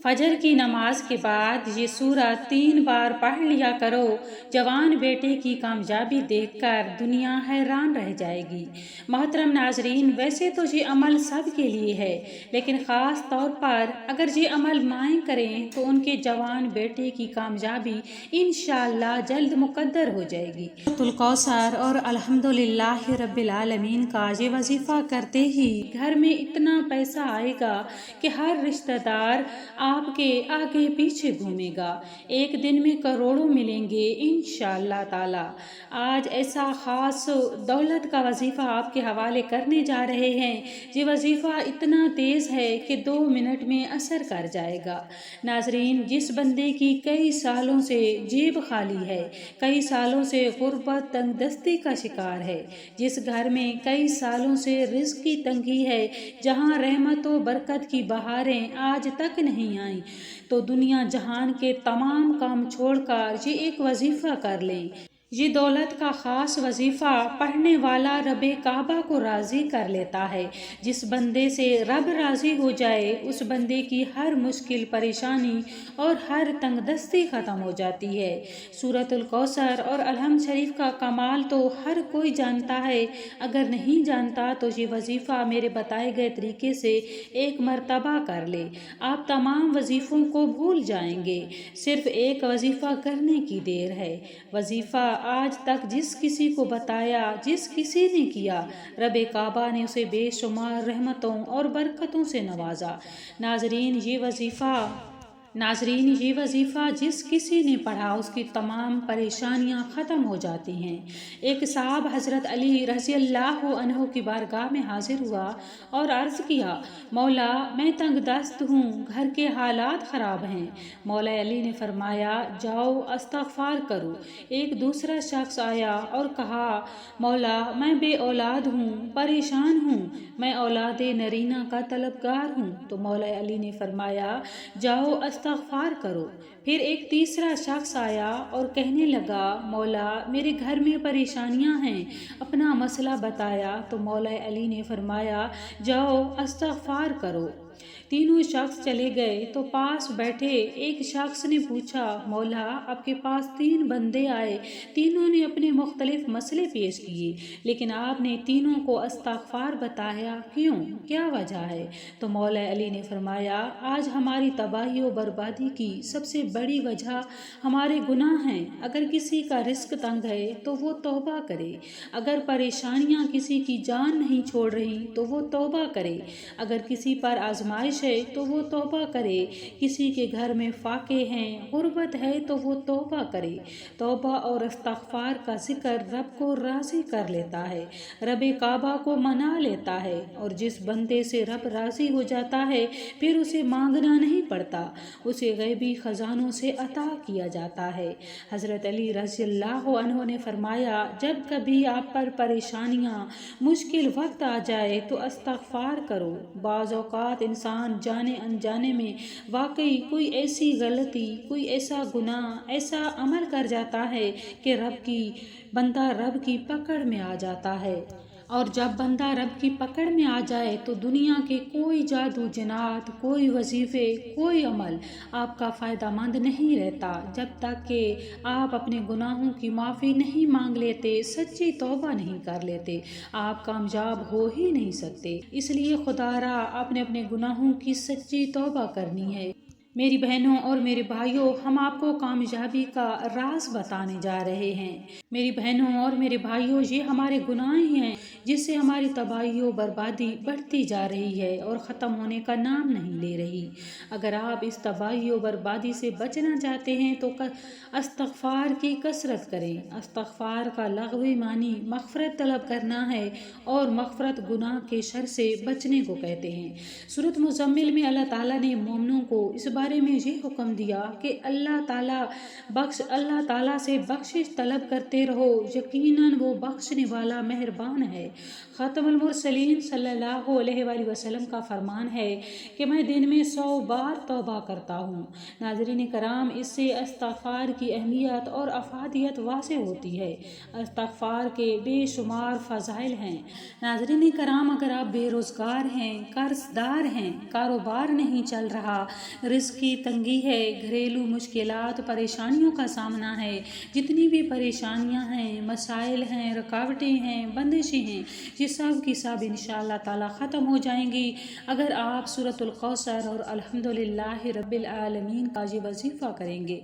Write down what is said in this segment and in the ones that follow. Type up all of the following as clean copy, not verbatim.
फजर की नमाज के बाद ये सूरा 3 बार पढ़ लिया करो। जवान बेटे की कामयाबी देखकर दुनिया हैरान रह जाएगी। मोहतरम नाजरीन, वैसे तो ये अमल सब के लिए है, लेकिन ख़ास तौर पर अगर ये अमल माएँ करें तो उनके जवान बेटे की कामयाबी इंशाअल्लाह जल्द मुकद्दर हो जाएगी। सूरतुल कौसर और अल्हम्दुलिल्लाह रब्बिल आलमीन का ये वजीफ़ा करते ही घर में इतना पैसा आएगा कि हर रिश्तेदार आपके आगे पीछे घूमेगा। एक दिन में करोड़ों मिलेंगे इंशाअल्लाह ताला। आज ऐसा ख़ास दौलत का वजीफ़ा आपके हवाले करने जा रहे हैं। ये वजीफ़ा इतना तेज़ है कि 2 मिनट में असर कर जाएगा। नाजरीन, जिस बंदे की कई सालों से जेब खाली है, कई सालों से गुर्बत तंगदस्ती का शिकार है, जिस घर में कई सालों से रिज़्क़ की तंगी है, जहाँ रहमत व बरकत की बहारें आज तक नहीं आई, तो दुनिया जहान के तमाम काम छोड़कर ये एक वजीफ़ा कर लें। ये दौलत का ख़ास वजीफ़ा पढ़ने वाला रब काबा को राज़ी कर लेता है। जिस बंदे से रब राज़ी हो जाए, उस बंदे की हर मुश्किल परेशानी और हर तंगदस्ती ख़त्म हो जाती है। सूरतुल कौसर और अलहम्द शरीफ का कमाल तो हर कोई जानता है। अगर नहीं जानता तो ये वजीफ़ा मेरे बताए गए तरीके से एक मरतबा कर ले, आप तमाम वजीफ़ों को भूल जाएंगे। सिर्फ़ एक वजीफ़ा करने की देर है। वजीफ़ा आज तक जिस किसी को बताया, जिस किसी ने किया, रब काबा ने उसे बेशुमार रहमतों और बरकतों से नवाजा। नाजरीन, ये वजीफ़ा जिस किसी ने पढ़ा उसकी तमाम परेशानियां ख़त्म हो जाती हैं। एक साहब हज़रत अली रज़ी अल्लाह अन्हु की बारगाह में हाजिर हुआ और अर्ज़ किया, मौला मैं तंग दस्त हूँ, घर के हालात ख़राब हैं। मौला अली ने फरमाया, जाओ इस्तग़फ़ार करो। एक दूसरा शख्स आया और कहा, मौला मैं बे औलाद हूँ, परेशान हूँ, मैं औलाद नरीना का तलबगार हूँ। तो मौला अली ने फरमाया, जाओ इस्तग़फ़ार करो। फिर एक तीसरा शख्स आया और कहने लगा, मौला मेरे घर में परेशानियां हैं, अपना मसला बताया। तो मौला अली ने फरमाया, जाओ इस्तग़फ़ार करो। तीनों शख्स चले गए तो पास बैठे एक शख्स ने पूछा, मौला आपके पास 3 बंदे आए, तीनों ने अपने मुख्तलिफ मसले पेश किए, लेकिन आपने तीनों को इस्तग़फ़ार बताया, क्यों, क्या वजह है? तो मौला अली ने फरमाया, आज हमारी तबाही और बर्बादी की सबसे बड़ी वजह हमारे गुनाह हैं। अगर किसी का रिस्क तंग है तो वो तौबा करे, अगर परेशानियां किसी की जान नहीं छोड़ रही तो वो तौबा करे, अगर किसी पर आजमाइश है तो वो तौबा करे, किसी के घर में फाके हैं, गुर्बत है तो वो तौबा करे। तौबा और इस्तग़फ़ार का जिक्र रब को राज़ी कर लेता है, रब काबा को मना लेता है, और जिस बंदे से रब राज़ी हो जाता है फिर उसे मांगना नहीं पड़ता, उसे गैबी ख़जानों से अता किया जाता है। हज़रत अली रज़ियल्लाहु अन्हु ने फरमाया, जब कभी आप पर परेशानियाँ, मुश्किल वक्त आ जाए तो इस्तग़फ़ार करो। बाज़ औक़ात इंसान जाने अनजाने में वाकई कोई ऐसी गलती, कोई ऐसा गुनाह, ऐसा अमल कर जाता है कि बंदा रब की पकड़ में आ जाता है। और जब बंदा रब की पकड़ में आ जाए तो दुनिया के कोई जादू जनात, कोई वजीफ़े, कोई अमल आपका फ़ायदा मंद नहीं रहता, जब तक कि आप अपने गुनाहों की माफ़ी नहीं मांग लेते, सच्ची तौबा नहीं कर लेते, आप कामयाब हो ही नहीं सकते। इसलिए खुदारा आपने अपने गुनाहों की सच्ची तौबा करनी है। मेरी बहनों और मेरे भाइयों, हम आपको कामयाबी का राज बताने जा रहे हैं। मेरी बहनों और मेरे भाइयों, ये हमारे गुनाह ही हैं जिससे हमारी तबाही और बर्बादी बढ़ती जा रही है और ख़त्म होने का नाम नहीं ले रही। अगर आप इस तबाही और बर्बादी से बचना चाहते हैं तो इस्तग़फ़ार की कसरत करें। इस्तग़फ़ार का लग़वी मानी मग़फ़िरत तलब करना है, और मग़फ़िरत गुनाह के शर से बचने को कहते हैं। सूरत मुज़म्मिल में अल्लाह ताला ने मोमिनों को इस बारे में ये हुक्म दिया कि अल्लाह ताला से बख्शिश तलब करते रहो, यकीनन वो बख्शने वाला मेहरबान है। ख़ातमुल मुरसलीन सल्लल्लाहु अलैहि वसल्लम का फरमान है कि मैं दिन में 100 100 بار توبہ کرتا ہوں۔ ناظرین کرام، اس سے استغفار کی اہمیت اور افادیت واضح ہوتی ہے۔ استغفار کے بے شمار فضائل ہیں۔ ناظرین کرام، اگر آپ بے روزگار ہیں، قرض دار ہیں، کاروبار نہیں چل رہا، رزق کی تنگی ہے، گھریلو مشکلات پریشانیوں کا سامنا ہے، جتنی بھی پریشانیاں ہیں، مسائل ہیں، رکاوٹیں ہیں، بندشیں ہیں، یہ سب کی سب انشاءاللہ تعالی ختم ہو جائیں گی اگر آپ سورۃ الکوثر اور الحمدللہ رب العالمین کا یہ وظیفہ کریں گے۔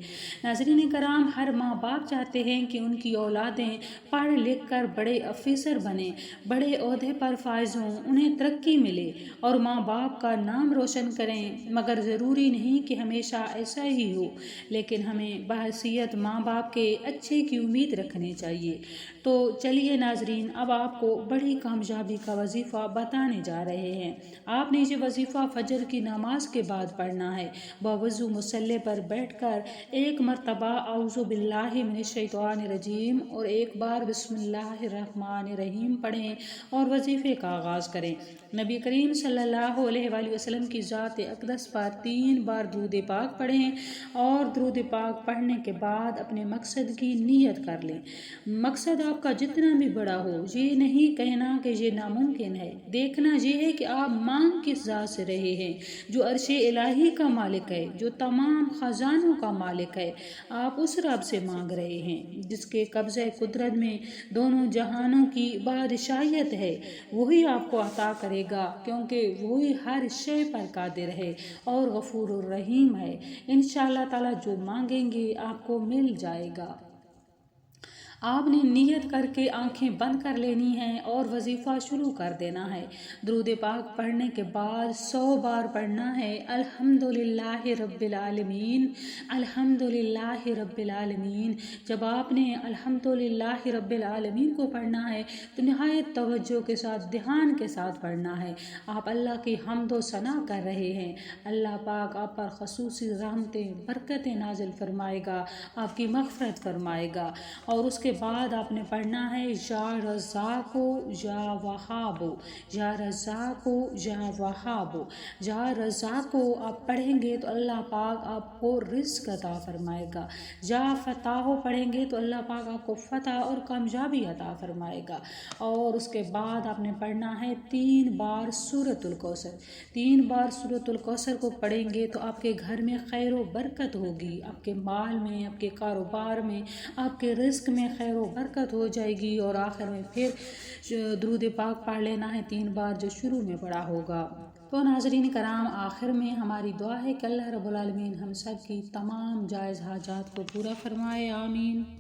ناظرین کرام، ہر ماں باپ چاہتے ہیں کہ ان کی اولادیں پڑھ لکھ کر بڑے افسر بنیں، بڑے عہدے پر فائز ہوں، انہیں ترقی ملے اور ماں باپ کا نام روشن کریں، مگر ضروری نہیں کہ ہمیشہ ایسا ہی ہو، لیکن ہمیں بحیثیت ماں باپ کے اچھے کی امید رکھنی چاہیے۔ تو چلیے ناظرین، اب آپ کو بڑی کامیابی کا وظیفہ بتانے جا رہے ہیں۔ آپ نے یہ وظیفہ فجر کی نماز کے بعد پڑھنا ہے۔ باوضو مصلی پر بیٹھ کر ایک مرتبہ اعوذ باللہ من الشیطان الرجیم اور ایک بار بسم اللہ الرحمن الرحیم پڑھیں اور وظیفے کا آغاز کریں۔ نبی کریم صلی اللہ علیہ وآلہ وسلم کی ذات اقدس پر 3 بار درود پاک پڑھیں اور درود پاک پڑھنے کے بعد اپنے مقصد کی نیت کر لیں۔ مقصد آپ کا جتنا بھی بڑا ہو، یہ نہیں کہنا کہ یہ ناممکن ہے، دیکھنا یہ ہے کہ آپ مانگ کس ذات سے رہے ہیں، جو عرش الہی کا مالک ہے، جو تمام خزانوں کا مالک ہے۔ آپ اس رب سے مانگ رہے ہیں جس کے قبضہ قدرت میں دونوں جہانوں کی بادشاہیت ہے۔ وہی آپ کو عطا کرے گا، کیونکہ وہی ہر شے پر قادر ہے اور غفور الرحیم ہے۔ انشاءاللہ تعالی جو مانگیں گے آپ کو مل جائے گا۔ آپ نے نیت کر کے آنکھیں بند کر لینی ہیں اور وظیفہ شروع کر دینا ہے۔ درود پاک پڑھنے کے بعد 100 بار پڑھنا ہے الحمدللہ رب العالمین، الحمدللہ رب العالمین۔ جب آپ نے الحمدللہ رب العالمین کو پڑھنا ہے تو نہایت توجہ کے ساتھ، دھیان کے ساتھ پڑھنا ہے۔ آپ اللہ کی حمد و ثنا کر رہے ہیں، اللہ پاک آپ پر خصوصی رحمتیں، برکتیں نازل فرمائے گا، آپ کی مغفرت فرمائے گا۔ اور اس کے بعد آپ نے پڑھنا ہے یا رزاق یا وہاب، یا رزاق یا وہاب۔ یا رزاق آپ پڑھیں گے تو اللہ پاک آپ کو رزق عطا فرمائے گا۔ یا فتح پڑھیں گے تو اللہ پاک آپ کو فتح اور کامیابی عطا فرمائے گا۔ اور اس کے بعد آپ نے پڑھنا ہے 3 بار سورۃ الکوثر۔ 3 بار سورۃ الکوثر کو پڑھیں گے تو آپ کے گھر میں خیر و برکت ہوگی، آپ کے مال میں، آپ کے کاروبار میں، آپ کے رزق میں خیر و برکت ہو جائے گی۔ اور آخر میں پھر درود پاک پڑھ لینا ہے 3 بار جو شروع میں پڑھا ہوگا۔ تو ناظرین کرام، آخر میں ہماری دعا ہے کہ اللہ رب العالمین ہم سب کی تمام جائز حاجات کو پورا فرمائے، آمین۔